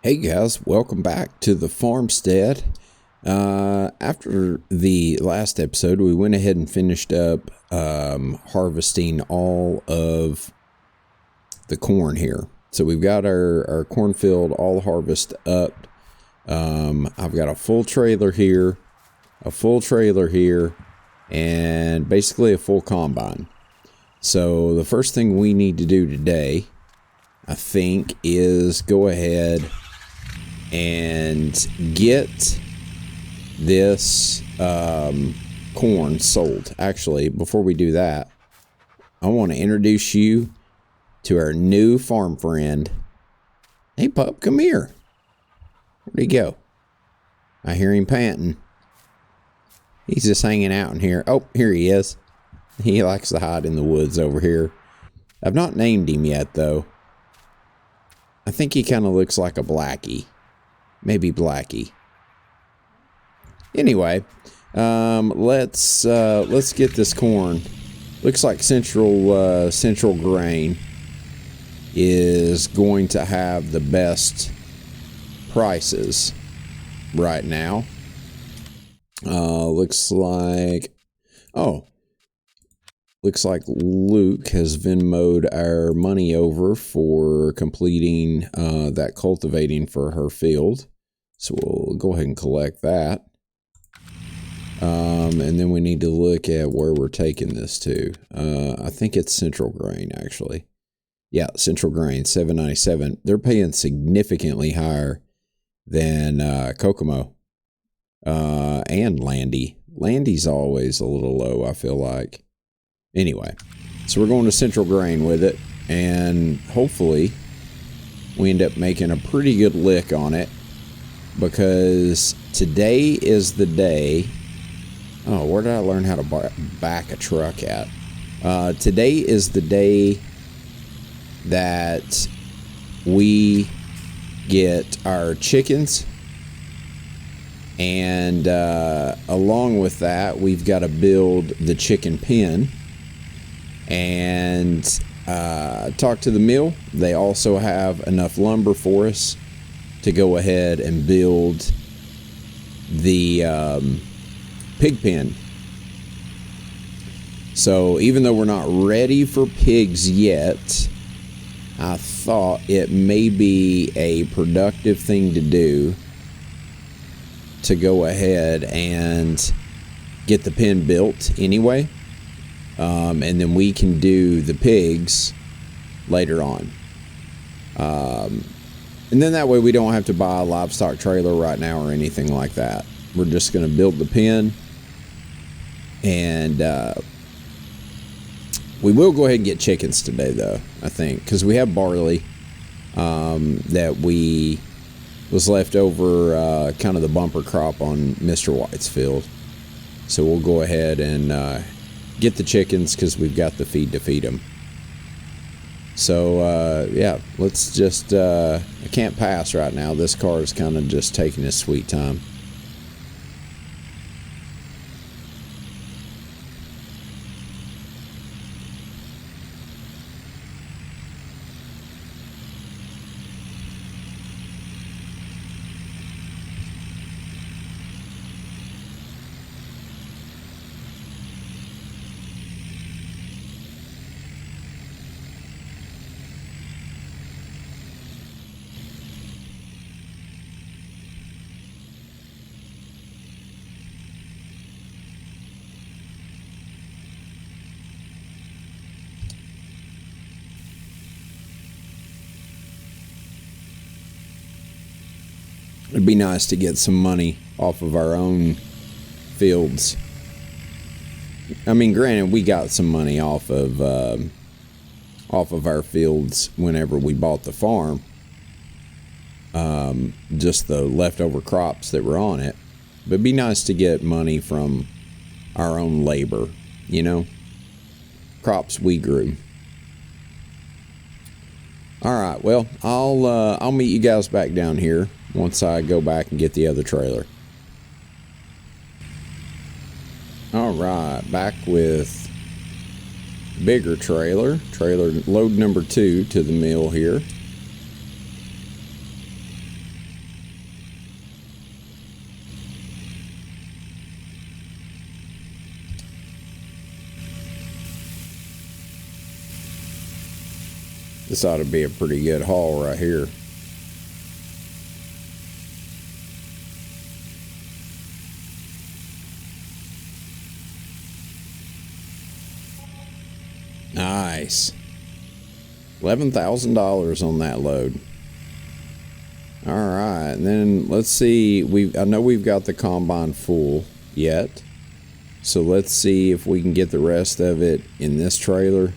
Hey guys, welcome back to the farmstead. After the last episode, we went ahead and finished up harvesting all of the corn here. So we've got our cornfield all harvested up. I've got a full trailer here, and basically a full combine. So the first thing we need to do today, I think, is go ahead and get this corn sold. Actually, before we do that, I want to introduce you to our new farm friend. Hey pup, come here. Where'd he go? I hear him panting. He's just hanging out in here. Oh, here he is. He likes to hide in the woods over here. I've not named him yet though. I think he kind of looks like a blackie. Maybe Blackie. Anyway, let's get this corn. Looks like Central Grain is going to have the best prices right now. Looks like Luke has Venmo'd our money over for completing that cultivating for her field. So we'll go ahead and collect that. And then we need to look at where we're taking this to. I think it's Central Grain, actually. Yeah, Central Grain, $7.97. They're paying significantly higher than Kokomo and Landy. Landy's always a little low, I feel like. Anyway, so we're going to Central Grain with it, and hopefully we end up making a pretty good lick on it, because today is the day. Oh, where did I learn how to back a truck at? Today is the day that we get our chickens, and along with that, we've got to build the chicken pen and talk to the mill. They also have enough lumber for us to go ahead and build the pig pen. So even though we're not ready for pigs yet, I thought it may be a productive thing to do to go ahead and get the pen built anyway. And then we can do the pigs later on. And then that way we don't have to buy a livestock trailer right now or anything like that. We're just going to build the pen. And we will go ahead and get chickens today, though, I think. Because we have barley that was left over kind of the bumper crop on Mr. White's field. So we'll go ahead and get the chickens because we've got the feed to feed them. So yeah, let's just I can't pass right now. This car is kind of just taking its sweet time. It'd be nice to get some money off of our own fields. I mean, granted, we got some money off of our fields whenever we bought the farm. Just the leftover crops that were on it. But it'd be nice to get money from our own labor, you know? Crops we grew. All right, well, I'll meet you guys back down here once I go back and get the other trailer. All right, back with bigger trailer load number 2 to the mill here. This ought to be a pretty good haul right here. Nice. $11,000 on that load. All right, and then let's see. I know we've got the combine full yet, so let's see if we can get the rest of it in this trailer.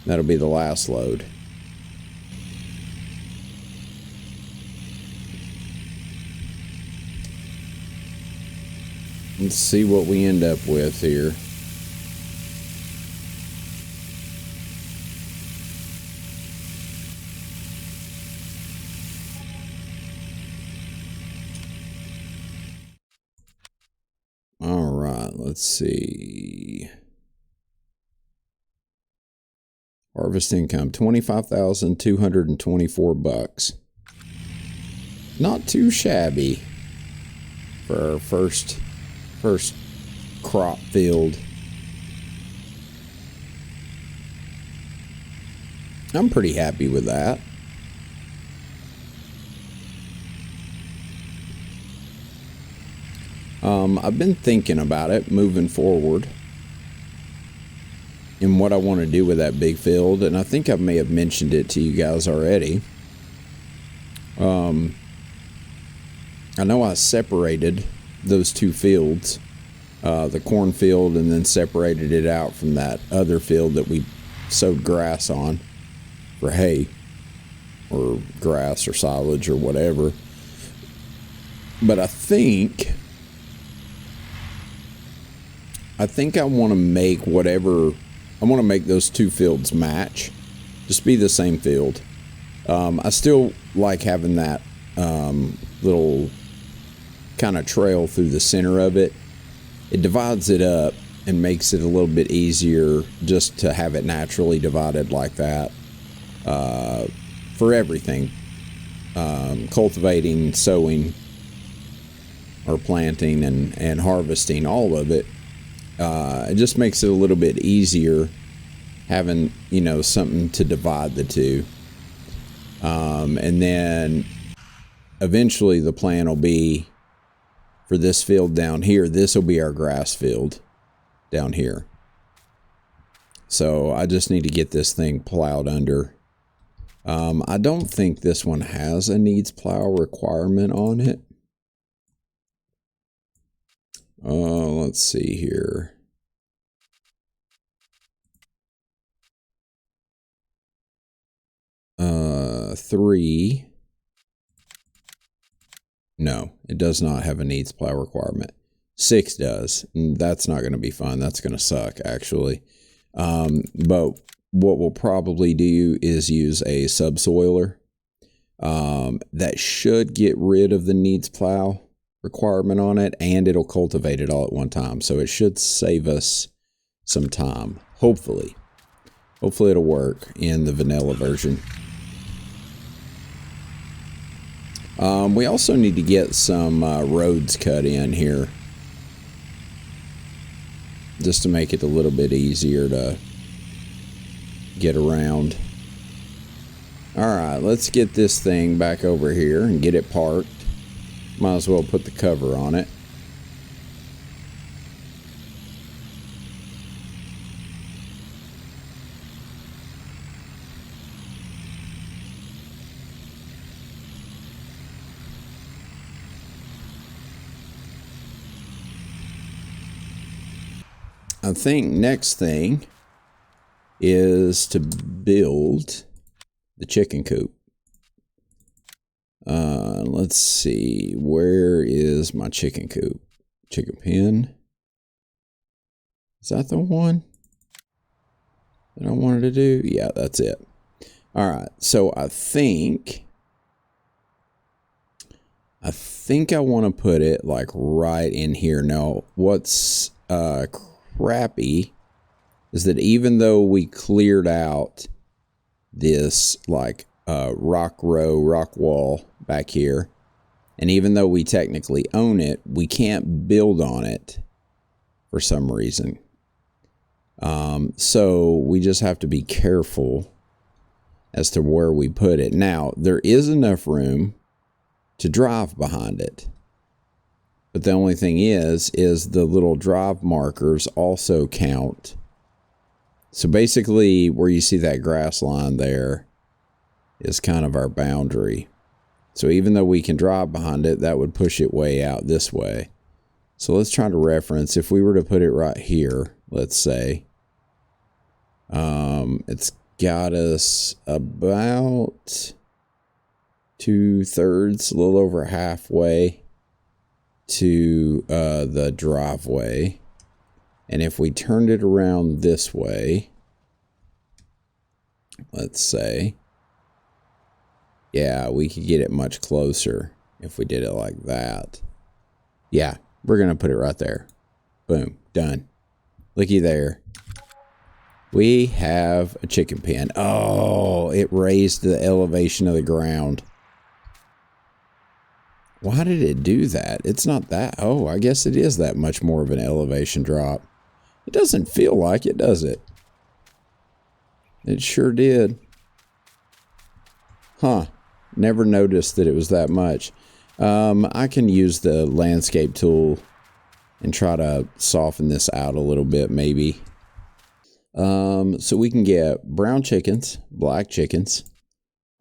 That'll be the last load. Let's see what we end up with here. All right, let's see. Harvest income, $25,224. Not too shabby for our first crop field. I'm pretty happy with that. I've been thinking about it moving forward and what I want to do with that big field, and I think I may have mentioned it to you guys already. I know I separated those two fields, the cornfield, and then separated it out from that other field that we sowed grass on for hay or grass or silage or whatever. But I think I want to make those two fields match, just be the same field. I still like having that little kind of trail through the center of it. It divides it up and makes it a little bit easier just to have it naturally divided like that for everything. Cultivating, sowing, or planting and harvesting, all of it. It just makes it a little bit easier having, something to divide the two. And then eventually the plan will be for this field down here. This will be our grass field down here. So I just need to get this thing plowed under. I don't think this one has a needs plow requirement on it. Let's see here. Three. No, it does not have a needs plow requirement. 6 does. And that's not going to be fun. That's going to suck, actually. But what we'll probably do is use a subsoiler. That should get rid of the needs plow requirement on it, and it'll cultivate it all at one time. So it should save us some time. Hopefully it'll work in the vanilla version. We also need to get some roads cut in here, just to make it a little bit easier to get around. Alright, let's get this thing back over here and get it parked. Might as well put the cover on it. I think next thing is to build the chicken coop. Let's see, where is my chicken coop? Chicken pen. Is that the one that I wanted to do? Yeah, that's it. All right, so I think I want to put it like right in here. Now, what's crappy is that even though we cleared out this like rock wall back here, and even though we technically own it, we can't build on it for some reason. So we just have to be careful. as to where we put it. Now, there is enough room to drive behind it. But the only thing is the little drive markers also count. So basically, where you see that grass line there is kind of our boundary. So even though we can drive behind it, that would push it way out this way. So let's try to reference, if we were to put it right here, let's say, it's got us about 2/3, a little over halfway to the driveway. And if we turned it around this way, let's say, yeah, we could get it much closer if we did it like that. Yeah, we're going to put it right there. Boom, done. Looky there. We have a chicken pen. Oh, it raised the elevation of the ground. Why did it do that? It's not that. Oh, I guess it is that much more of an elevation drop. It doesn't feel like it, does it? It sure did. Huh. Never noticed that it was that much. I can use the landscape tool and try to soften this out a little bit, maybe. So we can get brown chickens, black chickens,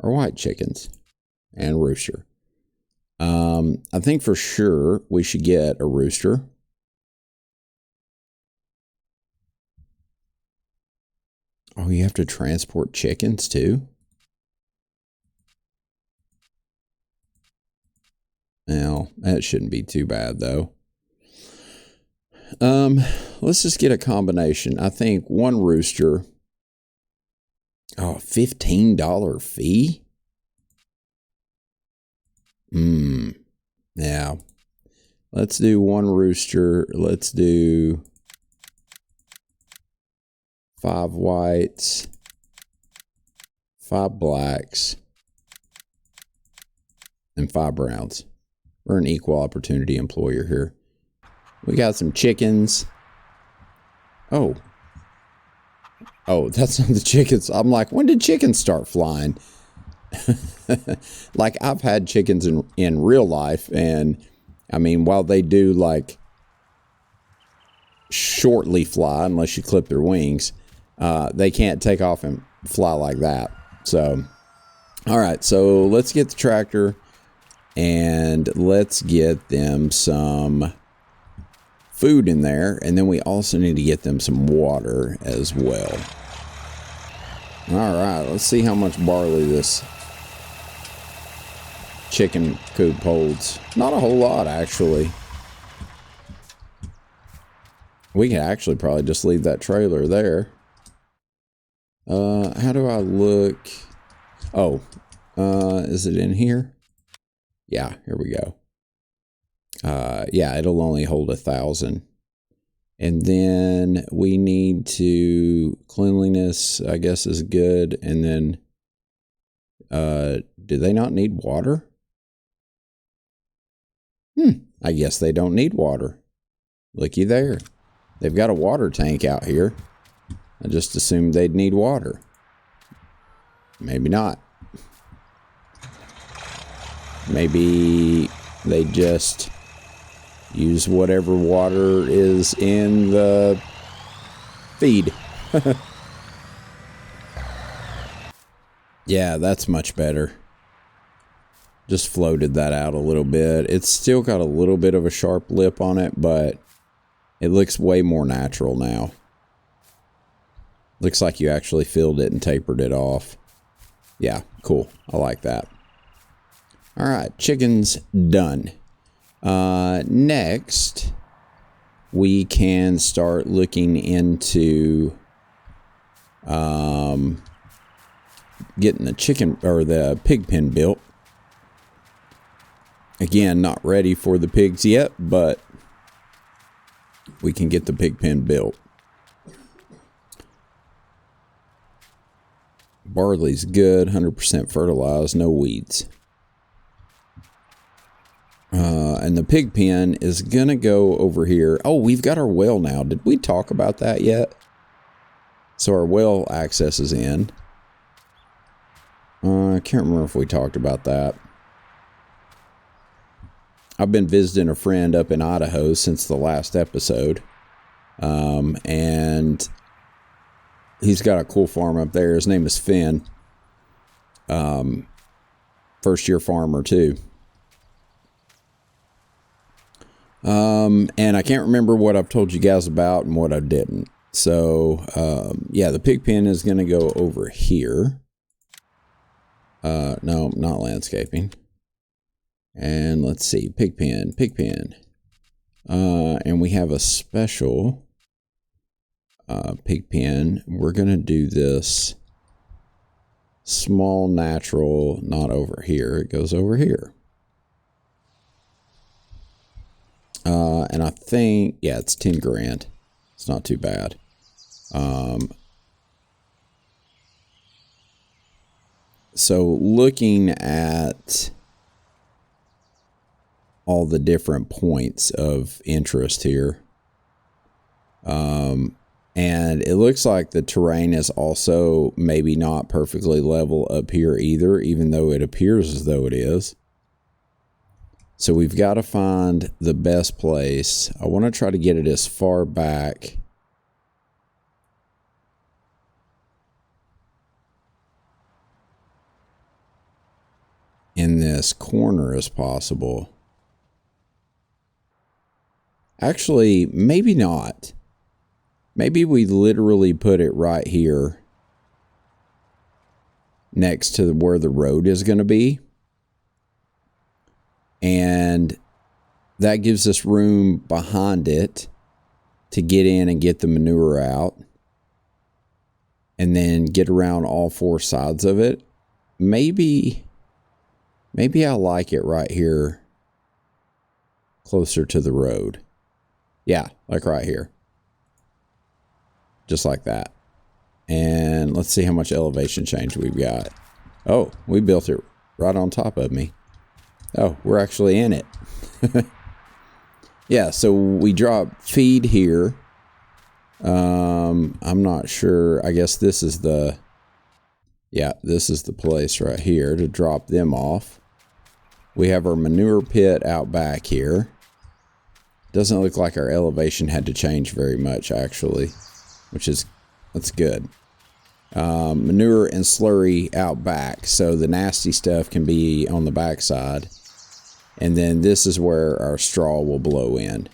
or white chickens, and rooster. I think for sure we should get a rooster. Oh, you have to transport chickens too? Well, that shouldn't be too bad though. Let's just get a combination. I think one rooster. Oh, $15 fee? Yeah. Let's do one rooster. Let's do 5 whites, 5 blacks, and 5 browns. We're an equal opportunity employer here. We got some chickens. Oh, that's not the chickens. I'm like, when did chickens start flying? Like, I've had chickens in real life, and I mean, while they do like shortly fly, unless you clip their wings, they can't take off and fly like that. So, all right, so let's get the tractor and let's get them some food in there, and then we also need to get them some water as well. All right, let's see how much barley this chicken coop holds. Not a whole lot, actually. We can actually probably just leave that trailer there. How do I look? Oh, is it in here? Yeah, here we go. Yeah, it'll only hold 1,000. And then we need to, cleanliness, I guess, is good. And then, do they not need water? I guess they don't need water. Looky there. They've got a water tank out here. I just assumed they'd need water. Maybe not. Maybe they just use whatever water is in the feed. Yeah, that's much better. Just floated that out a little bit. It's still got a little bit of a sharp lip on it, but it looks way more natural now. Looks like you actually filled it and tapered it off. Yeah, cool. I like that. All right, chicken's done. Next, we can start looking into getting the chicken or the pig pen built. Again, not ready for the pigs yet, but we can get the pig pen built. Barley's good, 100% fertilized, no weeds. And the pig pen is going to go over here. Oh, we've got our well now. Did we talk about that yet? So our well access is in. I can't remember if we talked about that. I've been visiting a friend up in Idaho since the last episode. And he's got a cool farm up there. His name is Finn. First year farmer too. And I can't remember what I've told you guys about and what I didn't. So, yeah, the pig pen is going to go over here. No, not landscaping. And let's see, pig pen. And we have a special pig pen. We're going to do this small natural, not over here. It goes over here. And I think, yeah, it's 10 grand. It's not too bad. So looking at all the different points of interest here, and it looks like the terrain is also maybe not perfectly level up here either, even though it appears as though it is. So we've got to find the best place. I want to try to get it as far back in this corner as possible. Actually, maybe not. Maybe we literally put it right here next to where the road is going to be. And that gives us room behind it to get in and get the manure out. And then get around all four sides of it. Maybe I like it right here closer to the road. Yeah, like right here. Just like that. And let's see how much elevation change we've got. Oh, we built it right on top of me. Oh, we're actually in it. Yeah, so we drop feed here. I'm not sure. I guess this is the... Yeah, this is the place right here to drop them off. We have our manure pit out back here. Doesn't look like our elevation had to change very much, actually, that's good. Manure and slurry out back, so the nasty stuff can be on the back side. And then this is where our straw will blow in.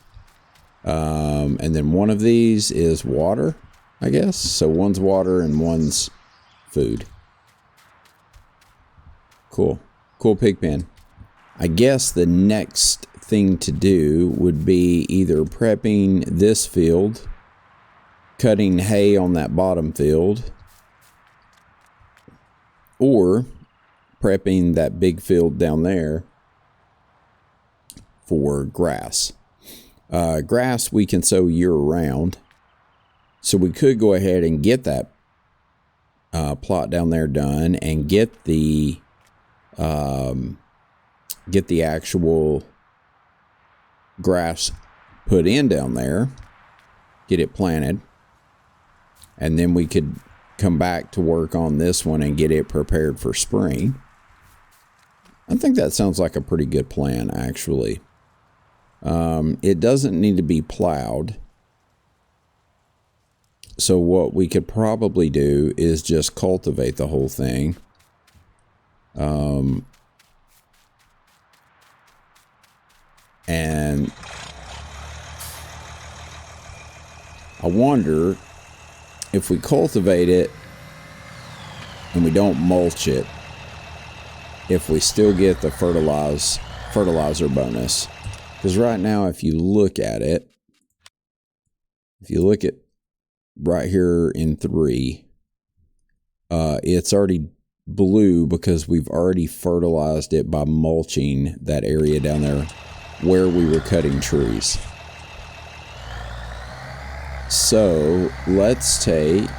And then one of these is water, I guess. So one's water and one's food. Cool. Cool pig pen. I guess the next thing to do would be either prepping this field, cutting hay on that bottom field, or prepping that big field down there for grass. Grass we can sow year round, so we could go ahead and get that plot down there done and get the actual grass put in down there, get it planted, and then we could come back to work on this one and get it prepared for spring. I think that sounds like a pretty good plan, actually. It doesn't need to be plowed. So what we could probably do is just cultivate the whole thing. And I wonder if we cultivate it and we don't mulch it, if we still get the fertilizer bonus. Because right now, if you look at it, right here in 3, it's already blue because we've already fertilized it by mulching that area down there where we were cutting trees. So let's take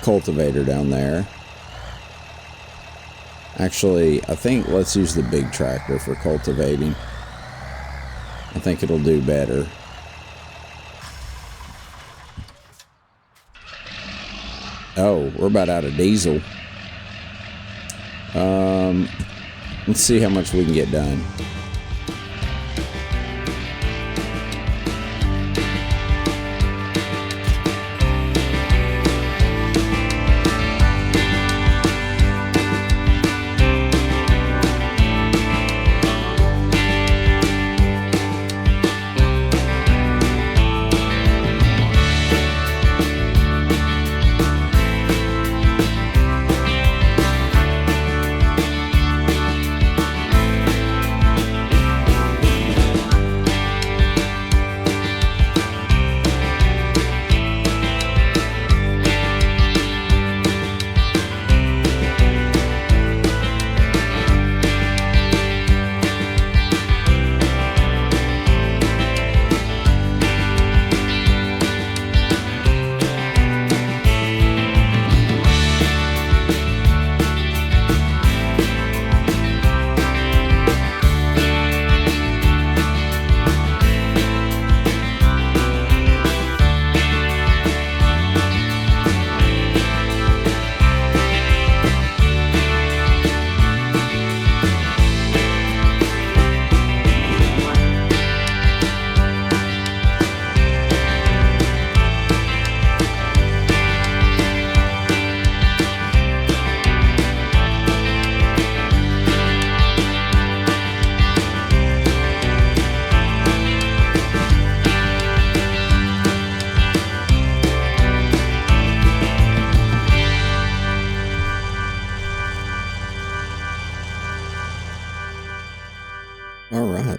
cultivator down there. Actually, I think let's use the big tractor for cultivating. I think it'll do better. Oh, we're about out of diesel. Let's see how much we can get done.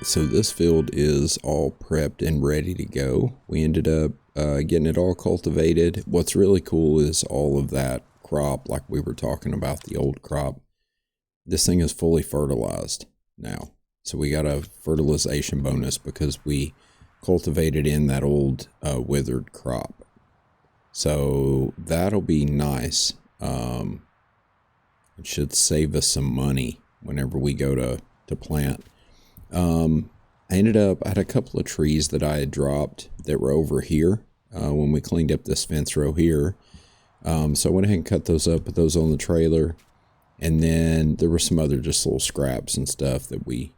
So this field is all prepped and ready to go. We ended up getting it all cultivated. What's really cool is all of that crop, like we were talking about, the old crop. This thing is fully fertilized now. So we got a fertilization bonus because we cultivated in that old withered crop. So that'll be nice. It should save us some money whenever we go to plant. I had a couple of trees that I had dropped that were over here when we cleaned up this fence row here. So I went ahead and cut those up, put those on the trailer. And then there were some other just little scraps and stuff that we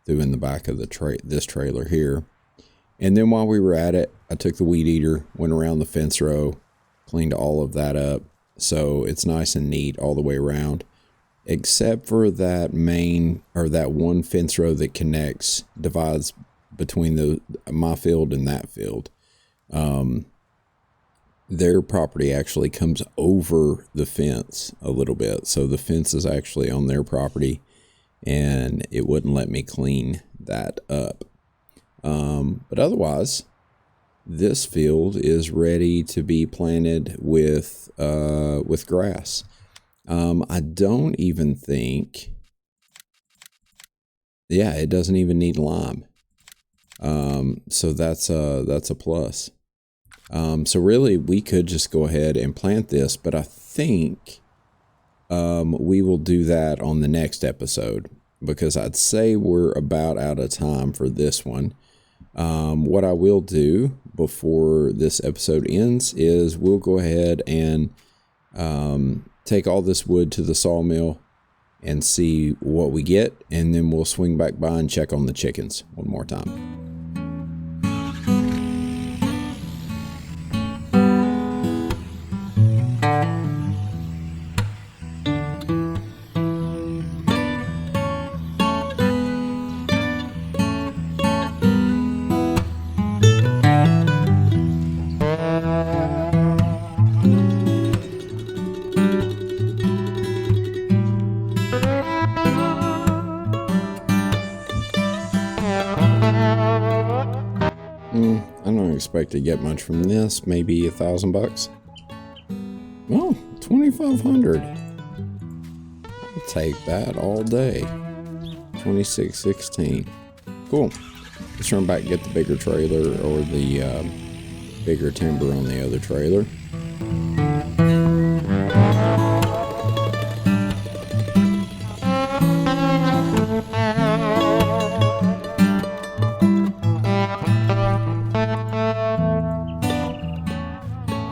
threw in the back of this trailer here. And then while we were at it, I took the weed eater, went around the fence row, cleaned all of that up. So it's nice and neat all the way around. Except for that that one fence row that divides between my field and that field. Their property actually comes over the fence a little bit. So the fence is actually on their property and it wouldn't let me clean that up. But otherwise, this field is ready to be planted with grass. I don't even think, it doesn't even need lime. So that's a plus. So really we could just go ahead and plant this, but I think, we will do that on the next episode because I'd say we're about out of time for this one. What I will do before this episode ends is we'll go ahead and, take all this wood to the sawmill and see what we get, and then we'll swing back by and check on the chickens one more time. I don't expect to get much from this. Maybe $1,000. Oh, 2,500. I'll take that all day. 2616. Cool. Let's run back and get the bigger trailer or the bigger timber on the other trailer.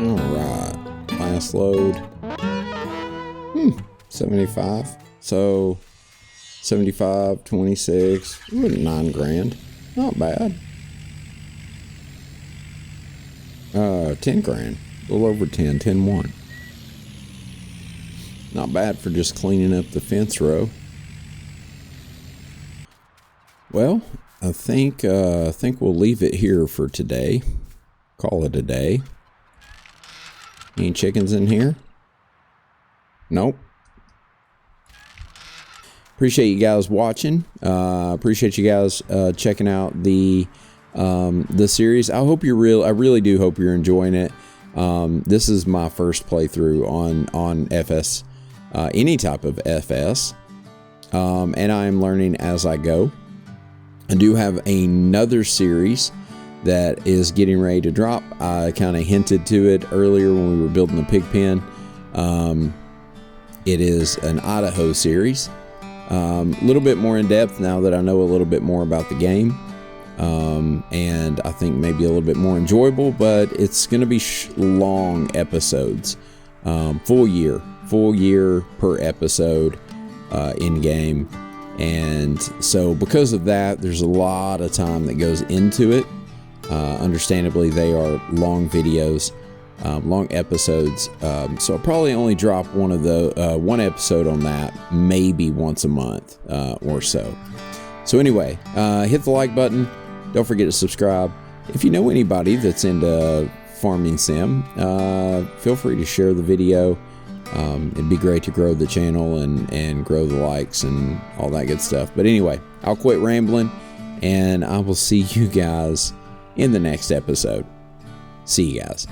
Alright, last load. 75. So 75, 26, ooh, 9 grand. Not bad. 10 grand. A little over 10, 10-1. Not bad for just cleaning up the fence row. Well, I think we'll leave it here for today. Call it a day. Any chickens in here? Nope. Appreciate you guys watching. Appreciate you guys checking out the series. I really do hope you're enjoying it. This is my first playthrough on FS, any type of FS, and I am learning as I go. I do have another series that is getting ready to drop. I kind of hinted to it earlier when we were building the pig pen. It is an Idaho series. A little bit more in depth now that I know a little bit more about the game. And I think maybe a little bit more enjoyable, but it's going to be long episodes. Full year per episode in game. And so because of that, there's a lot of time that goes into it. Understandably, they are long videos, long episodes. So I'll probably only drop one episode on that maybe once a month or so. So anyway, hit the like button. Don't forget to subscribe. If you know anybody that's into farming sim, feel free to share the video. It'd be great to grow the channel and grow the likes and all that good stuff. But anyway, I'll quit rambling, and I will see you guys in the next episode. See you guys.